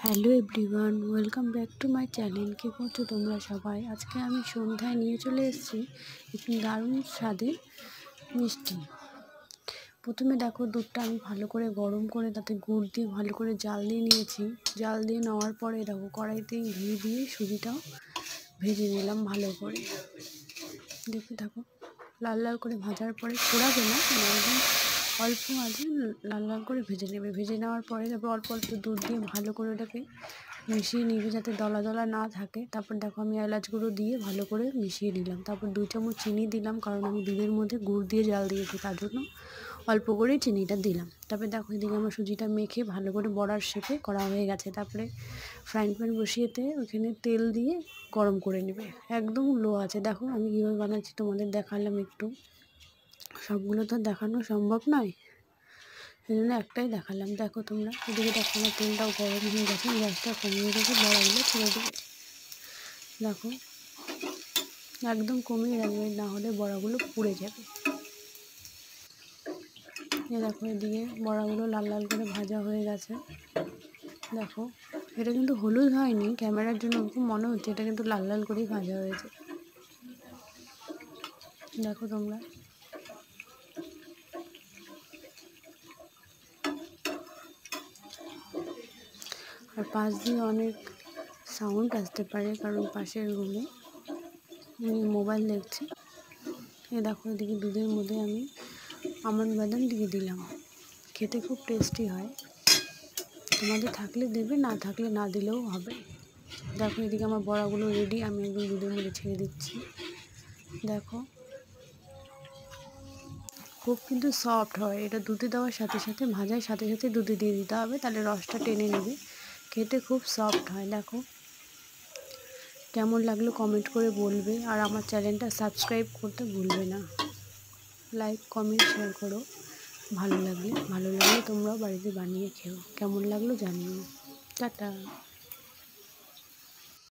Hello everyone, welcome back to my channel. কী করছো তোমরা সবাই? আজকে আমি সন্ধ্যায় নিয়ে চলে এসেছি একটু দারুণ স্বাদের মিষ্টি। প্রথমে দেখো, দুধটা আমি ভালো করে গরম করে তাতে গুড় দিয়ে ভালো করে জাল দিয়ে নিয়েছি। জাল দিয়ে নেওয়ার পরে দেখো, কড়াইতে ঘি দিয়ে সুজিটাও ভেজে নিলাম ভালো করে। দেখতে থাকো, লাল লাল করে ভাজার পরে পোড়াবে না, একদম অল্প আঁচে লাল লাল করে ভেজে নেবে। ভেজে নেওয়ার পরে তারপর অল্প অল্প দুধ দিয়ে ভালো করে ওটাকে মিশিয়ে নিবে যাতে দলা দলা না থাকে। তারপর দেখো, আমি এলাচ গুঁড়ো দিয়ে ভালো করে মিশিয়ে নিলাম। তারপর 2 চামচ চিনি দিলাম, কারণ আমি দুধের মধ্যে গুড় দিয়ে জাল দিয়েছি, তার জন্য অল্প করেই চিনিটা দিলাম। তারপরে দেখো, এদিকে আমার সুজিটা মেখে ভালো করে বড়ার শেপে করা হয়ে গেছে। তারপরে ফ্রাইং প্যান বসিয়েতে ওখানে তেল দিয়ে গরম করে নেবে, একদম লো আছে। দেখো আমি কীভাবে বানাচ্ছি তোমাদের দেখালাম একটু, সবগুলো তো দেখানো সম্ভব নয়, সেই জন্য একটাই দেখালাম। দেখো তোমরা, এদিকে দেখো আমার তেলটাও গরম হয়ে গেছে, গ্যাসটা কমিয়ে রেখে বড়াগুলো ছেড়ে দেবে। দেখো একদম কমিয়ে রাখবে, না হলে বড়াগুলো পুড়ে যাবে। দেখো এদিকে বড়াগুলো লাল লাল করে ভাজা হয়ে গেছে। দেখো এটা কিন্তু হলুদ হয়নি, ক্যামেরার জন্য খুব মনে হচ্ছে, এটা কিন্তু লাল লাল করেই ভাজা হয়েছে। দেখো তোমরা, আর পাশ দিয়ে অনেক সাউন্ড আসতে পারে, কারণ পাশের রুমে মোবাইল দেখছে। দেখো এদিকে দুধের মধ্যে আমি আমন্ড বাদাম দিয়ে দিলাম, খেতে খুব টেস্টি হয়। তোমাদের থাকলে দেবে, না থাকলে না দিলেও হবে। দেখো এদিকে আমার বড়াগুলো রেডি, আমি একদম দুধের মধ্যে ছেড়ে দিচ্ছি। দেখো খুব কিন্তু সফট হয় এটা, দুধে দেওয়ার সাথে সাথে ভাজার সাথে সাথে দুধে দিয়ে দিতে হবে, তাহলে রসটা টেনে নেবে, খেতে খুব সফট হয়। দেখো কেমন লাগলো কমেন্ট করে বলবে, আর আমার চ্যানেলটা সাবস্ক্রাইব করতে ভুলবে না। লাইক কমেন্ট শেয়ার করো, ভালো লাগলে তোমরাও বাড়িতে বানিয়ে খেও। কেমন লাগলো জানিও। টাটা।